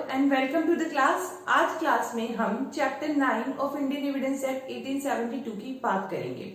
And welcome to the class. आज class में हम chapter 9 of Indian Evidence Act 1872 की बात करेंगे।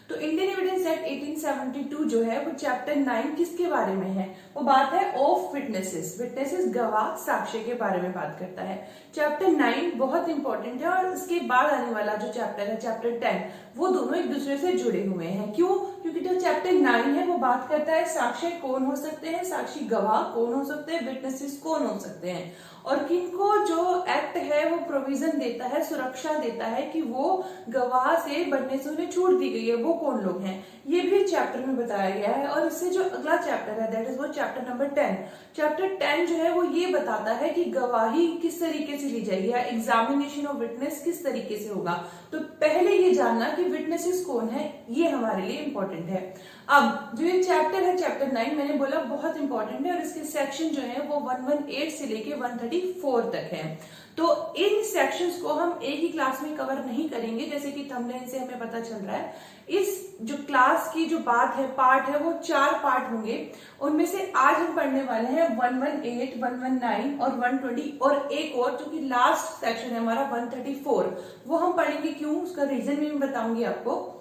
तो इंडियन एविडेंस एक्ट 1872 जो है वो चैप्टर 9 किसके बारे में है? वो बात है ऑफ विटनेसेस। विटनेसेस गवाह, साक्ष्य के बारे में बात करता है। चैप्टर 9 बहुत इंपॉर्टेंट है और इसके बाद आने वाला जो चैप्टर है चैप्टर 10, वो दोनों एक दूसरे से जुड़े हुए हैं। क्यों? क्योंकि जो चैप्टर 9 है वो बात करता है साक्ष्य कौन हो सकते हैं, साक्षी गवाह कौन हो सकते हैं, विटनेसेस कौन हो सकते हैं और किनको जो एक्ट है वो प्रोविजन देता है, सुरक्षा देता है कि वो गवाह से बनने से उन्हें छूट दी गई है, वो कौन लोग हैं, ये भी चैप्टर में बताया गया है। और इससे जो अगला चैप्टर है दैट इज वो चैप्टर नंबर 10। चैप्टर 10 जो है वो ये बताता है कि गवाही किस तरीके से ली जाएगी या एग्जामिनेशन ऑफ विटनेस किस तरीके से होगा। तो पहले ये जानना कि विटनेसेस कौन है, ये हमारे लिए इंपॉर्टेंट है। अब जो ये चैप्टर है चैप्टर 9 मैंने बोला बहुत इंपॉर्टेंट है और इसके सेक्शन जो है वो 118 से लेके 134 तक है। तो इन सेक्शंस को हम एक ही क्लास में कवर नहीं करेंगे, जैसे कि थंबनेल से हमें पता चल रहा है। इस जो क्लास की जो बात है, पार्ट है, वो 4 पार्ट होंगे। उनमें से आज हम पढ़ने वाले हैं 118, 119 और 120 और एक और जो कि लास्ट सेक्शन है हमारा 134, वो हम पढ़ेंगे। क्यों, उसका रीजन भी मैं बताऊंगी आपको।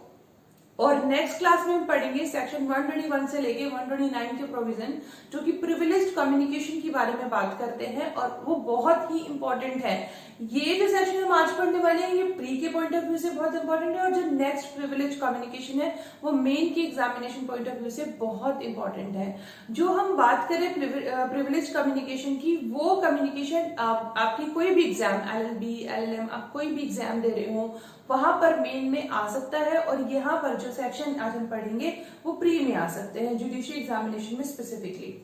और नेक्स्ट क्लास में हम पढ़ेंगे सेक्शन 121 से लेके 129 के प्रोविजन जो कि प्रिविलेज्ड कम्युनिकेशन के बारे में बात करते हैं और वो बहुत ही इंपॉर्टेंट है। ये जो सेक्शन हम आज पढ़ने वाले हैं ये प्री के पॉइंट ऑफ व्यू से बहुत इंपॉर्टेंट है और जो नेक्स्ट प्रिविलेज्ड कम्युनिकेशन है वो मेन की एग्जामिनेशन पॉइंट ऑफ व्यू से बहुत इंपॉर्टेंट है। जो हम बात करें प्रिविलेज्ड कम्युनिकेशन की, वो कम्युनिकेशन आपकी कोई भी एग्जाम LLB, LLM, आप कोई भी एग्जाम दे रहे हो वहां पर मेन में आ सकता है और यहाँ पर जो सेक्शन आज हम पढ़ेंगे वो प्री में आ सकते हैं, जुडिशियल एग्जामिनेशन में स्पेसिफिकली।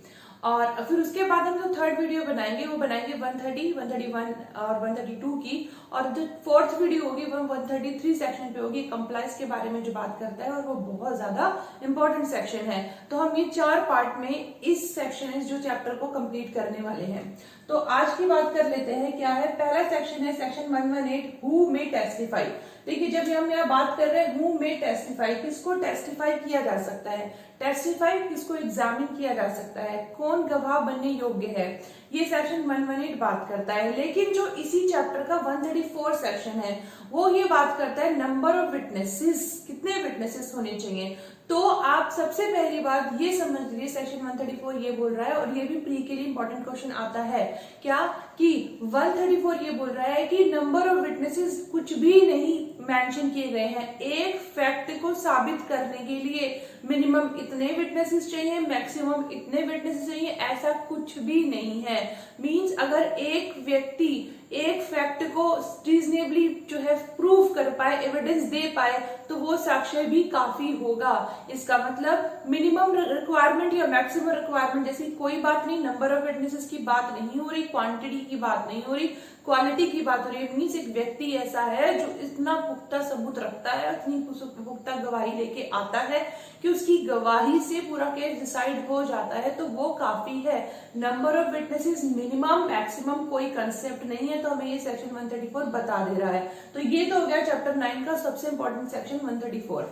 और फिर उसके बाद हम जो थर्ड वीडियो बनाएंगे वो बनाएंगे 130, 131 और 132 की, और जो फोर्थ वीडियो होगी वो 133 सेक्शन पे होगी, कंप्लायंस के बारे में जो बात करता है और वो बहुत ज्यादा इंपॉर्टेंट सेक्शन है। तो हम ये 4 पार्ट में इस सेक्शन जो चैप्टर को कंप्लीट करने वाले हैं। तो आज की बात कर लेते हैं। क्या है? पहला सेक्शन है सेक्शन 118, हु मे टेस्टिफाई। देखिए, जब हम यहाँ बात कर रहे हैं हु मे टेस्टिफाई, किसको टेस्टिफाई किया जा सकता है, टेस्टिफाई किसको एग्जामिन किया जा सकता है, कौन गवाह बनने योग्य है, ये सेक्शन 118 बात करता है। लेकिन जो इसी चैप्टर का 134 सेक्शन है वो ये बात करता है नंबर ऑफ विटनेसेस, कितने विटनेसेस होने चाहिए। तो आप सबसे पहली बात ये समझ लीजिए सेक्शन 134 ये बोल रहा है और ये भी प्री के लिए इंपॉर्टेंट क्वेश्चन आता है क्या कि 134 ये बोल रहा है कि नंबर ऑफ विटनेसेस कुछ भी नहीं मेंशन किए गए हैं। एक फैक्ट को साबित करने के लिए मिनिमम इतने विटनेसेस चाहिए, मैक्सिमम इतने विटनेसेस चाहिए, ऐसा कुछ भी नहीं है। मींस अगर एक व्यक्ति एक फैक्ट को रीजनेबली जो है प्रूव कर पाए, एविडेंस दे पाए, तो वो साक्ष्य भी काफी होगा। इसका मतलब मिनिमम रिक्वायरमेंट या मैक्सिमम रिक्वायरमेंट जैसी कोई बात नहीं, नंबर ऑफ विटनेसेस की बात नहीं हो रही, क्वांटिटी की बात नहीं हो रही, क्वालिटी की बात हो रही है। मीन्स एक व्यक्ति ऐसा है जो इतना पुख्ता सबूत रखता है, इतनी पुख्ता गवाही लेके आता है कि उसकी गवाही से पूरा केस डिसाइड हो जाता है, तो वो काफी है। Number of witnesses minimum maximum कोई कंसेप्ट नहीं है, तो हमें ये सेक्शन 134 बता दे रहा है। तो ये तो हो गया चैप्टर 9 का सबसे इंपॉर्टेंट सेक्शन 134।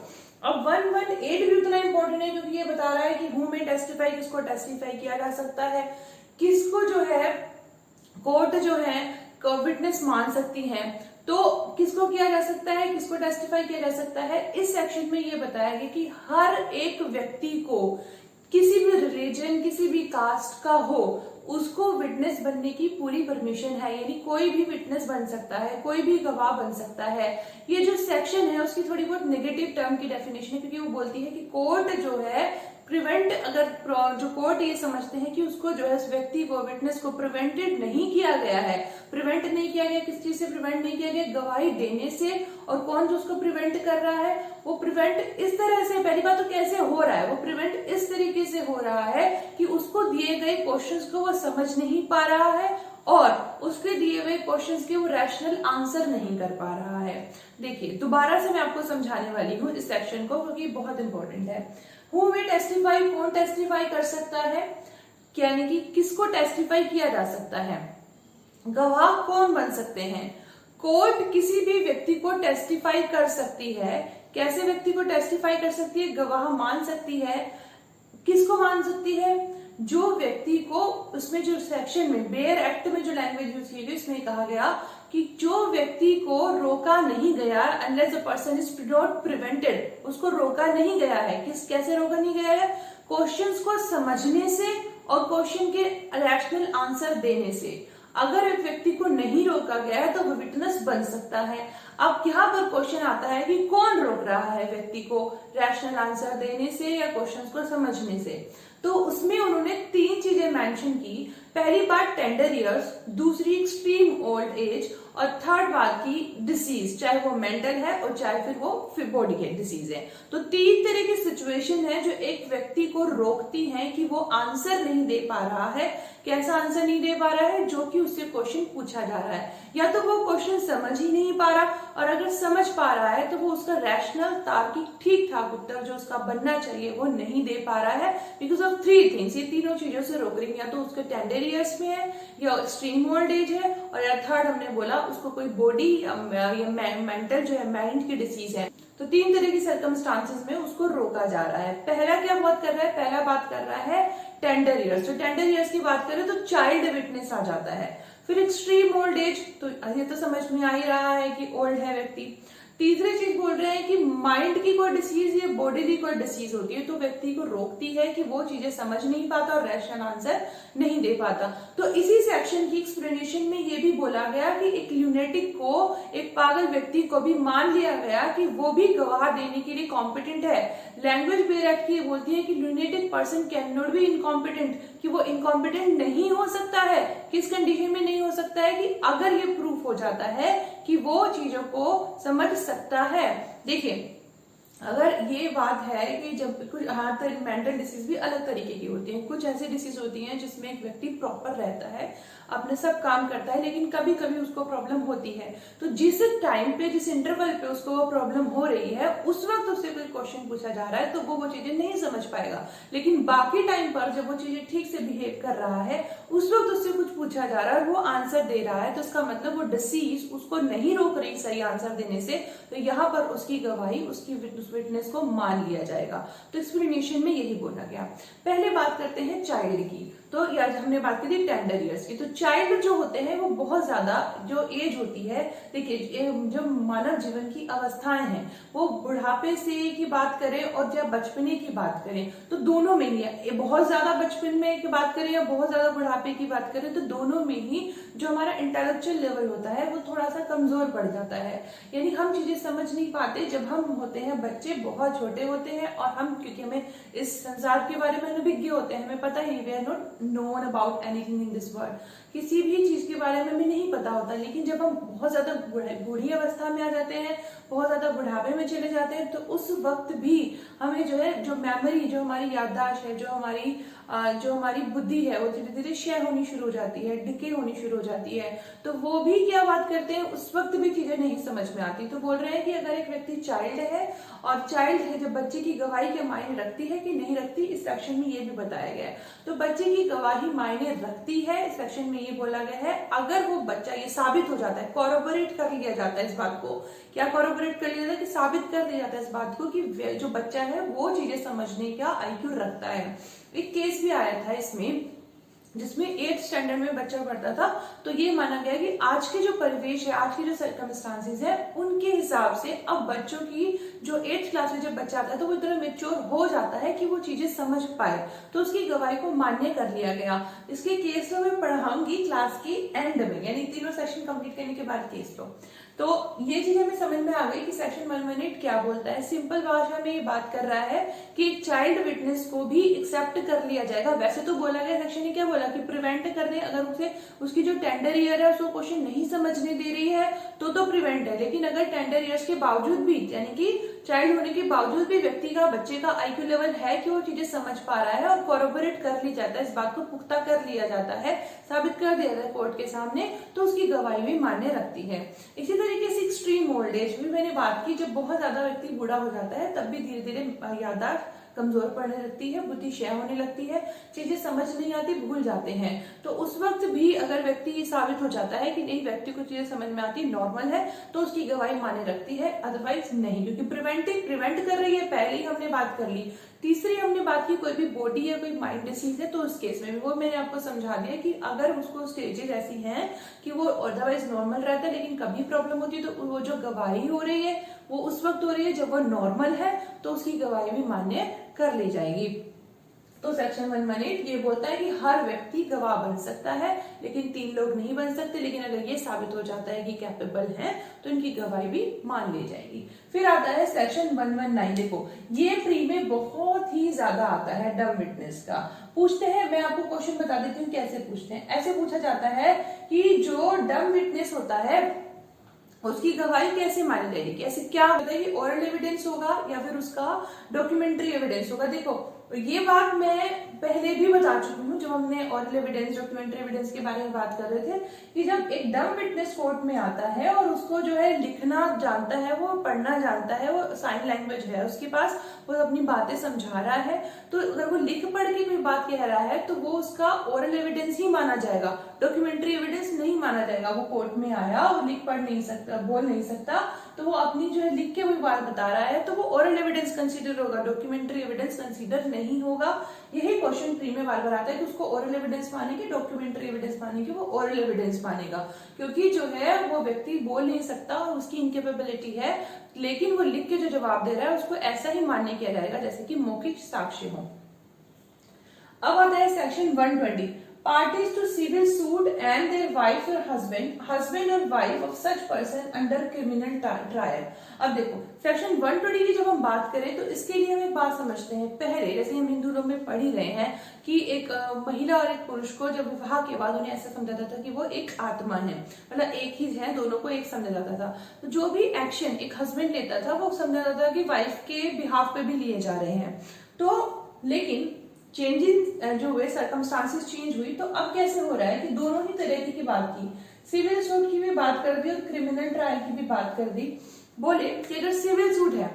अब 118 भी उतना इंपॉर्टेंट है क्योंकि ये बता रहा है कि हु मे टेस्टिफाई, किसको टेस्टिफाई किया जा सकता है, किसको जो है कोर्ट जो है विटनेस मान सकती है, तो किसको किया जा सकता है, किसको टेस्टिफाई किया जा सकता है। इस सेक्शन में ये बताया गया कि हर एक व्यक्ति को किसी भी रिलीजन, किसी भी कास्ट का हो, उसको विटनेस बनने की पूरी परमिशन है। यानी कोई भी विटनेस बन सकता है, कोई भी गवाह बन सकता है। ये जो सेक्शन है उसकी थोड़ी बहुत नेगेटिव टर्म की डेफिनेशन है क्योंकि वो बोलती है कि कोर्ट जो है प्रिवेंट, अगर जो कोर्ट ये समझते हैं कि उसको जो है उस व्यक्ति को, विटनेस को प्रिवेंटेड नहीं किया गया है, प्रिवेंट नहीं किया गया, किस चीज से प्रिवेंट नहीं किया गया, गवाही देने से। और कौन जो उसको प्रिवेंट कर रहा है, वो प्रिवेंट इस तरह से, पहली बात तो कैसे हो रहा है, वो प्रिवेंट इस तरीके से हो रहा है कि उसको दिए गए क्वेश्चंस को वो समझ नहीं पा रहा है और उसके दिए हुए क्वेश्चंस के वो रैशनल आंसर नहीं कर पा रहा है। देखिए, दोबारा से मैं आपको समझाने वाली हूँ इस सेक्शन को क्योंकि बहुत इंपॉर्टेंट है। हु मे टेस्टिफाई, कौन टेस्टिफाई कर सकता है, यानी कि किसको टेस्टिफाई किया जा सकता है, गवाह कौन बन सकते हैं। कोर्ट किसी भी व्यक्ति को टेस्टिफाई कर सकती है। कैसे व्यक्ति को टेस्टिफाई कर सकती है, गवाह मान सकती है। किसको मान सकती है, जो व्यक्ति को, उसमें जो सेक्शन में बेयर एक्ट में जो लैंग्वेज यूज की गई उसमें कहा गया कि जो व्यक्ति को रोका नहीं गया, unless the person is not prevented, उसको रोका नहीं गया है, कैसे रोका नहीं गया है, क्वेश्चंस को समझने से और क्वेश्चन के रैशनल आंसर देने से। अगर एक व्यक्ति को नहीं रोका गया है तो वो विटनेस बन सकता है। अब यहाँ पर क्वेश्चन आता है कि कौन रोक रहा है व्यक्ति को रैशनल आंसर देने से या क्वेश्चंस को समझने से। तो उसमें उन्होंने 3 चीजें मेंशन की। पहली बात टेंडर ईयर्स, दूसरी एक्सट्रीम ओल्ड एज, और थर्ड बात की डिसीज, चाहे वो मेंटल है और चाहे फिर वो बॉडी के डिसीज है। तो 3 तरह की सिचुएशन है जो एक व्यक्ति को रोकती हैं कि वो आंसर नहीं दे पा रहा है। कैसा आंसर नहीं दे पा रहा है? जो कि उससे क्वेश्चन पूछा जा रहा है, या तो वो क्वेश्चन समझ ही नहीं पा रहा, और अगर समझ पा रहा है तो वो उसका रैशनल तार्किक ठीक ठाक उत्तर जो उसका बनना चाहिए वो नहीं दे पा रहा है, बिकॉज ऑफ 3 थिंग्स। ये तीनों चीजों से रोक रही है, या तो उसके टेंडर ईयर्स में है, या एक्सट्रीम ओल्ड एज है, और या थर्ड हमने बोला उसको कोई बॉडी या मेंटल जो है माइंड की डिसीज है। तो 3 तरह की सर्कमस्टांसेस में उसको रोका जा रहा है। पहला क्या बात कर रहा है? पहला बात कर रहा है टेंडर ईयर्स। तो टेंडर ईयर्स की बात करें तो चाइल्ड विटनेस आ जाता है। फिर एक्सट्रीम ओल्ड एज, तो ये तो समझ में आ ही रहा है कि ओल्ड है व्यक्ति। तीसरी चीज बोल रहे हैं कि माइंड की कोई डिसीज या बॉडी की कोई डिसीज होती है तो व्यक्ति को रोकती है कि वो चीजें समझ नहीं पाता और रैशनल आंसर नहीं दे पाता। तो इसी सेक्शन की एक्सप्लेनेशन में ये भी बोला गया कि एक ल्यूनेटिक को, एक पागल व्यक्ति को भी मान लिया गया कि वो भी गवाह देने के लिए कॉम्पिटेंट है। लैंग्वेज बेयर एक्ट की बोलती है कि lunatic person can not be incompetent, कि वो इनकॉम्पिटेंट नहीं हो सकता है। किस कंडीशन में नहीं हो सकता है? कि अगर ये प्रूफ हो जाता है कि वो चीजों को समझ सकता है। देखिए, अगर ये बात है कि जब कुछ मेंटल डिसीज भी अलग तरीके की होती हैं। कुछ ऐसी डिसीज होती हैं जिसमें एक व्यक्ति प्रॉपर रहता है, अपने सब काम करता है, लेकिन कभी कभी उसको प्रॉब्लम होती है। तो जिस टाइम पे, जिस इंटरवल पे उसको वो प्रॉब्लम हो रही है, उस वक्त उससे कोई क्वेश्चन पूछा जा रहा है तो वो चीजें नहीं समझ पाएगा। लेकिन बाकी टाइम पर जब वो चीजें ठीक से बिहेव कर रहा है, उस वक्त उससे कुछ पूछा जा रहा है और वो आंसर दे रहा है, तो इसका मतलब वो डिसीज उसको नहीं रोक रही सही आंसर देने से। तो यहाँ पर उसकी गवाही, उसकी विटनेस को मान लिया जाएगा। तो एक्सप्लेनेशन में यही बोला गया। पहले बात करते हैं चाइल्ड की। तो यार हमने बात की थी टेंडर ईयर्स की। तो चाइल्ड जो होते हैं वो बहुत ज्यादा जो एज होती है, देखिए जो मानव जीवन की अवस्थाएं हैं, वो बुढ़ापे से की बात करें और जब बचपने की बात करें तो दोनों में ही है। बहुत ज्यादा बचपन में की बात करें या बहुत ज्यादा बुढ़ापे की बात करें तो दोनों में ही जो हमारा इंटेलेक्चुअल लेवल होता है वो थोड़ा सा कमजोर पड़ जाता है। यानी हम चीजें समझ नहीं पाते जब हम होते हैं बच्चे, बहुत छोटे होते हैं, और हम क्योंकि हमें इस संसार के बारे में अनभिज्ञ होते हैं, हमें पता ही नहीं, we are not known about anything in this world, किसी भी चीज के बारे में हमें नहीं पता होता। लेकिन जब हम बहुत ज्यादा बूढ़ी अवस्था में आ जाते हैं, बहुत ज्यादा बुढ़ापे में चले जाते हैं, तो उस वक्त भी हमें जो है, जो मेमोरी, जो हमारी याददाश्त है, जो हमारी बुद्धि है, वो धीरे धीरे क्षय होनी शुरू हो जाती है, डिके होनी शुरू हो जाती है। तो वो भी क्या बात करते हैं, उस वक्त भी चीजें नहीं समझ में आती। तो बोल रहे हैं कि अगर एक व्यक्ति चाइल्ड है, और चाइल्ड है जब बच्चे की गवाही के मायने रखती है कि नहीं रखती, इस सेक्शन में ये भी बताया गया है। तो बच्चे की गवाही मायने रखती है, इस सेक्शन में ये बोला गया है अगर वो बच्चा, ये साबित हो जाता है, कॉरोबोरेट कर लिया जाता है इस बात को। क्या कॉरोबोरेट कर लिया जाता है? कि साबित कर दिया जाता है इस बात को कि जो बच्चा है वो चीजें समझने का आईक्यू रखता है। एक केस भी आया था इसमें जिसमें 8th स्टैंडर्ड में बच्चा पढ़ता था। तो ये माना गया कि आज के जो परिवेश है, आज की जो सर्कमस्टांसेस है, उनके हिसाब से अब बच्चों की जो 8th क्लास में जब बच्चा आता है तो वो इतना मेच्योर हो जाता है कि वो चीजें समझ पाए, तो उसकी गवाही को मान्य कर लिया गया। इसके केस में मैं पढ़ाऊंगी क्लास की एंड में, यानी तीनों सेक्शन कंप्लीट करने के बाद केस लो। तो ये चीज हमें समझ में आ गई कि सेक्शन 118 क्या बोलता है। सिंपल भाषा में ये बात कर रहा है कि चाइल्ड विटनेस को भी एक्सेप्ट कर लिया जाएगा। वैसे तो बोला गया, सेक्शन ने क्या बोला कि प्रिवेंट कर दे, अगर उसे उसकी जो टेंडर ईयर है उसको क्वेश्चन नहीं समझने दे रही है तो प्रिवेंट है। लेकिन अगर टेंडर ईयर्स के बावजूद भी, यानी कि चाइल्ड होने के बावजूद भी व्यक्ति का, बच्चे का आईक्यू लेवल है कि वो चीजें समझ पा रहा है और कॉरोबोरेट कर ली जाता है, इस बात को पुख्ता कर लिया जाता है, साबित कर दिया जाता है कोर्ट के सामने, तो उसकी गवाही भी मान्य रखती है। इसी तरीके से एक्सट्रीम ओल्ड एज भी मैंने बात की, जब बहुत ज्यादा व्यक्ति बूढ़ा हो जाता है तब भी धीरे धीरे याददाश्त कमजोर पड़ने लगती है, बुद्धि क्षय होने लगती है, चीजें समझ नहीं आती, भूल जाते हैं। तो उस वक्त भी अगर व्यक्ति ये साबित हो जाता है कि नहीं, व्यक्ति को चीजें समझ में आती, नॉर्मल है, तो उसकी गवाही माने रखती है, अदरवाइज नहीं, क्योंकि प्रिवेंट कर रही है। पहले ही हमने बात कर ली तीसरी हमने बात की कोई भी बॉडी या कोई माइंड डिसीज है तो उस केस में भी वो मैंने आपको समझा दिया कि अगर उसको स्टेजेस ऐसी हैं कि वो अदरवाइज नॉर्मल रहता है लेकिन कभी प्रॉब्लम होती है तो वो जो गवाही हो रही है वो उस वक्त हो रही है जब वो नॉर्मल है तो उसकी गवाही भी मान्य कर ली जाएगी। तो सेक्शन 118 ये बोलता है कि हर व्यक्ति गवाह बन सकता है लेकिन 3 लोग नहीं बन सकते, लेकिन अगर ये साबित हो जाता है कि कैपेबल हैं तो इनकी गवाही भी मान ली जाएगी। फिर आता है सेक्शन 119। देखो ये प्री में बहुत ही ज्यादा आता है डम विटनेस का। पूछते हैं, मैं आपको क्वेश्चन बता देती हूँ कैसे पूछते हैं। ऐसे पूछा जाता है कि जो डम विटनेस होता है उसकी गवाही कैसे मानी जाएगी, कैसे क्या होता है कि ओरल एविडेंस होगा या फिर उसका डॉक्यूमेंट्री एविडेंस होगा। देखो ये बात मैं पहले भी बता चुकी हूँ जब हमने ओरल एविडेंस डॉक्यूमेंट्री एविडेंस के बारे में बात कर रहे थे कि जब एक डम विटनेस कोर्ट में आता है और उसको जो है लिखना जानता है, वो पढ़ना जानता है, वो साइन लैंग्वेज है उसके पास, वो अपनी बातें समझा रहा है, तो अगर वो लिख पढ़ के कोई बात कह रहा है तो वो उसका ओरल एविडेंस ही माना जाएगा, डॉक्यूमेंट्री एविडेंस नहीं माना जाएगा। वो कोर्ट में आया और लिख पढ़ नहीं सकता, बोल नहीं सकता, तो वो अपनी जो है लिख के कोई बात बता रहा है तो वो ओरल एविडेंस कंसीडर होगा, डॉक्यूमेंट्री एविडेंस कंसीडर नहीं होगा। यही क्वेश्चन प्री में बार बार आता है कि उसको ओरल एविडेंस मानेंगे, डॉक्यूमेंट्री एविडेंस मानेंगे, वो ओरल एविडेंस मानेगा क्योंकि जो है वो व्यक्ति बोल नहीं सकता और उसकी इनकेपेबिलिटी है, लेकिन वो लिख के जो जवाब दे रहा है उसको ऐसा ही मान्य किया जाएगा जैसे कि मौखिक साक्ष्य हो। अब आता है section 120। Parties to civil suit and their wife or husband or wife of such person under criminal trial। अब देखो सेक्शन 120 की जब हम बात करें तो इसके लिए हम एक बात समझते हैं। पहले जैसे हम हिंदू लोग में पढ़ ही रहे हैं कि एक महिला और एक पुरुष को जब विवाह के बाद उन्हें ऐसा समझा जाता था कि वो एक आत्मा है, मतलब एक ही है, दोनों को एक समझा जाता था। तो जो भी एक्शन एक हस्बैंड लेता था वो समझा जाता था कि वाइफ के बिहाफ पे भी लिए जा रहे हैं। तो लेकिन चेंजिंग जो हुए, सर्कमस्टांसेस चेंज हुई, तो अब कैसे हो रहा है कि दोनों ही तरह की बात की, सिविल सूट की भी बात कर दी और क्रिमिनल ट्रायल की भी बात कर दी। बोले कि अगर सिविल सूट है,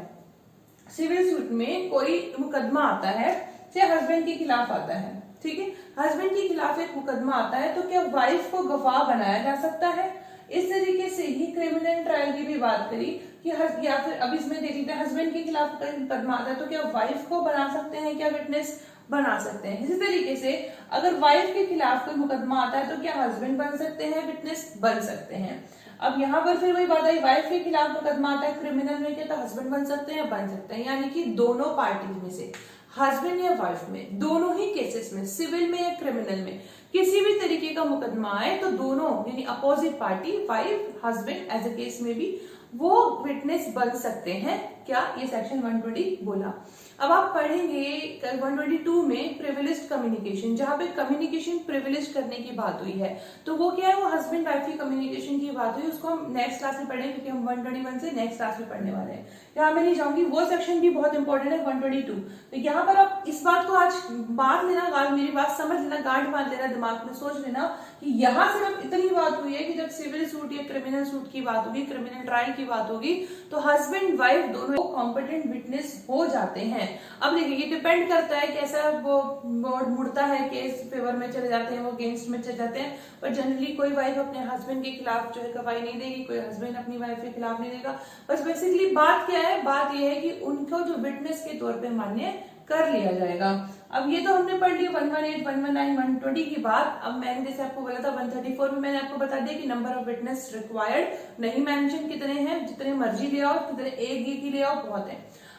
सिविल सूट में कोई मुकदमा आता है, चाहे हस्बैंड के खिलाफ आता है, ठीक है, हस्बैंड के खिलाफ एक मुकदमा आता है, तो क्या वाइफ को गवाह बनाया जा सकता है? इस तरीके से ही क्रिमिनल ट्रायल की भी बात करी कि या फिर अब इसमें देख लीजिए हस्बैंड के खिलाफ मुकदमा आता है तो क्या वाइफ को बना सकते हैं, क्या विटनेस बना सकते हैं। इसी तरीके से अगर वाइफ के खिलाफ कोई मुकदमा आता है तो क्या हस्बैंड बन सकते हैं, विटनेस बन सकते हैं। अब यहाँ पर फिर वही बात आई, वाइफ के खिलाफ मुकदमा आता है क्रिमिनल में, क्या तो हस्बैंड बन सकते हैं, बन सकते हैं, यानी कि दोनों पार्टी में से हस्बैंड या वाइफ में, दोनों ही केसेस में, सिविल में या क्रिमिनल में किसी भी तरीके का मुकदमा आए तो दोनों यानी opposite party, wife husband as a case में भी वो विटनेस बन सकते हैं। क्या ये सेक्शन 120 बोला। अब आप पढ़ेंगे 122 में प्रिविलेज्ड कम्युनिकेशन, जहां पे कम्युनिकेशन प्रिविलेज करने की बात हुई है, तो वो क्या है, वो हस्बैंड वाइफ की कम्युनिकेशन की बात हुई, उसको हम नेक्स्ट क्लास में पढ़ेंगे क्योंकि हम 121 से नेक्स्ट क्लास में पढ़ने वाले हैं, यहाँ मैं नहीं जाऊंगी। वो सेक्शन भी बहुत इंपॉर्टेंट है 122। तो यहाँ पर आप इस बात को आज बांध लेना, आज मेरी बात समझ लेना, गांठ बांध लेना, दिमाग में सोच लेना कि यहाँ सिर्फ इतनी बात हुई है कि जब सिविल सूट या क्रिमिनल सूट की बात होगी, क्रिमिनल ट्रायल की बात होगी, तो हस्बैंड वाइफ दोनों कॉम्पिटेंट विटनेस हो जाते हैं। अब देखिए ये डिपेंड करता है कैसा वो मुड़ता है, केस फेवर में चले जाते हैं, वो अगेंस्ट में चले जाते हैं, पर जनरली कोई वाइफ अपने हस्बैंड के खिलाफ जो है गवाही नहीं देगी, कोई हस्बैंड अपनी वाइफ के खिलाफ नहीं देगा। बस बेसिकली बात क्या है, बात यह है कि उनको जो विटनेस के तौर पे मान्य कर लिया जाएगा। अब ये तो हमने पढ़ लिया 118, 119, 120 की बात। अब मैंने जैसे आपको बोला था 134 में मैंने आपको बता दिया कि नंबर ऑफ विटनेस रिक्वायर्ड नहीं मेंशन कितने हैं, जितने मर्जी ले आओ, कितने एक ही ले आओ, बहुत है।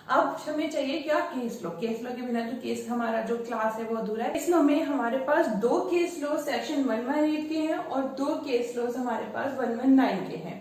अब हमें चाहिए क्या, केस लॉ। केस लॉ के बिना तो केस हमारा जो क्लास है वो अधूरा है। केस लॉ में हमारे पास 2 केस लॉ सेक्शन 118 के हैं और 2 केस लॉ हमारे पास 119 के हैं।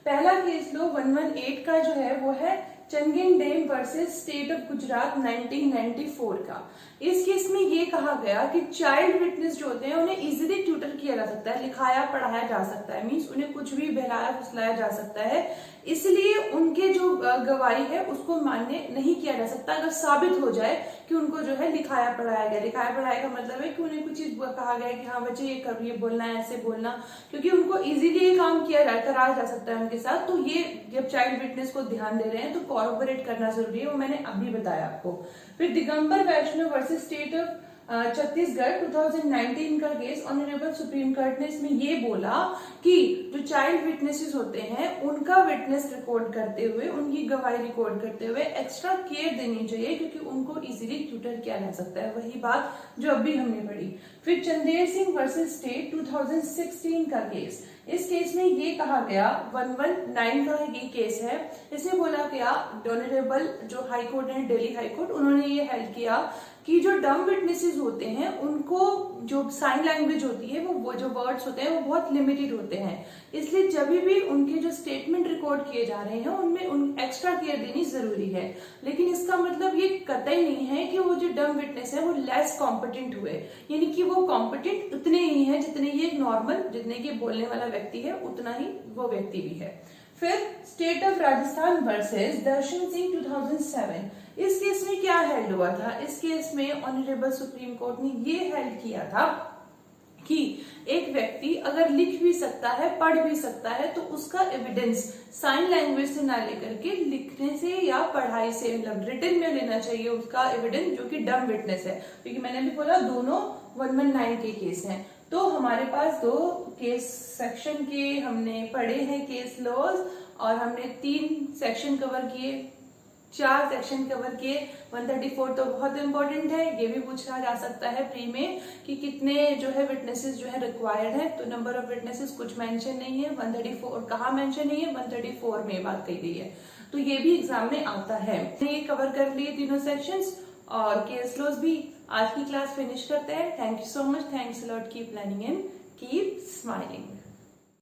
पहला केस लॉ 118 का जो है वो है चंगेनडेम वर्सेस स्टेट ऑफ गुजरात 1994 का। इस केस में ये कहा गया कि चाइल्ड विटनेस जो होते हैं उन्हें इजीली ट्यूटर किया जा सकता है, लिखाया पढ़ाया जा सकता है, मींस उन्हें कुछ भी बहलाया फुसलाया जा सकता है, इसलिए उनके जो गवाही है उसको मान्य नहीं किया जा सकता अगर साबित हो जाए कि उनको जो है लिखाया पढ़ाया गया। लिखाया पढ़ाया का मतलब है कि उन्हें कुछ चीज कहा गया कि हाँ बच्चे ये करो, ये बोलना है, ऐसे बोलना, क्योंकि उनको इजीली ये काम कराया जा सकता है उनके साथ। तो ये जब चाइल्ड विटनेस को ध्यान दे रहे हैं तो कॉर्पोरेट करना जरूरी है, वो मैंने अभी बताया आपको। फिर दिगंबर वैष्णव वर्सेस स्टेट ऑफ छत्तीसगढ़ 2019 का केस, ऑनरेबल सुप्रीम कोर्ट ने इसमें ये बोला कि जो चाइल्ड विटनेसेस होते हैं उनका विटनेस रिकॉर्ड करते हुए, उनकी गवाही रिकॉर्ड करते हुए एक्स्ट्रा केयर देनी चाहिए, क्योंकि उनको इजीली ट्यूटर किया जा सकता है। वही बात जो अभी हमने पढ़ी। फिर चंदेर सिंह वर्सेस स्टेट 2016 का केस, इस केस में ये कहा गया, 119 का ये केस है, इसमें बोला गया ऑनरेबल जो हाई कोर्ट है, दिल्ली हाई कोर्ट, उन्होंने ये हेल्ड किया कि जो डम विटनेसेस होते हैं उनको जो साइन लैंग्वेज होती है, वो जो वर्ड्स होते हैं वो बहुत लिमिटेड होते हैं, इसलिए जब भी उनके जो स्टेटमेंट रिकॉर्ड किए जा रहे हैं उनमें उन एक्स्ट्रा केयर देनी जरूरी है। लेकिन इसका मतलब ये कतई नहीं है कि वो जो डम विटनेस है वो लेस कॉम्पिटेंट हुए, यानी कि वो कॉम्पिटेंट उतने ही है जितने ये नॉर्मल, जितने ये बोलने वाला व्यक्ति है उतना ही वो व्यक्ति भी है। फिर स्टेट ऑफ राजस्थान वर्सेस दर्शन सिंह 2007, इस केस में क्या हेल्ड हुआ था? इस केस में ऑनरेबल सुप्रीम कोर्ट ने ये हेल्ड किया था कि एक व्यक्ति अगर लिख भी सकता है, पढ़ भी सकता है, तो उसका एविडेंस साइन लैंग्वेज से ना लेकर के लिखने से या पढ़ाई से, मतलब रिटन में लेना चाहिए उसका एविडेंस, जो कि डम विटनेस है, क्योंकि मैंने भी बोला दोनों 119 के केस हैं। तो हमारे पास 2 केस सेक्शन के हमने पढ़े हैं केस लॉज, और हमने 3 सेक्शन कवर किए, 4 सेक्शन कवर किए। 134 तो बहुत इंपॉर्टेंट है, ये भी पूछा जा सकता है प्री में कि कितने जो है विटनेसेस जो है रिक्वायर्ड है, तो नंबर ऑफ विटनेसेस कुछ मेंशन नहीं है। 134 कहाँ मेंशन नहीं है? 134 में बात कही गई है, तो ये भी एग्जाम में आता है। ये कवर कर लिए तीनों सेक्शंस और केस लॉज भी। आज की क्लास फिनिश करते हैं। Thank you so much, thanks a lot, keep learning and keep smiling.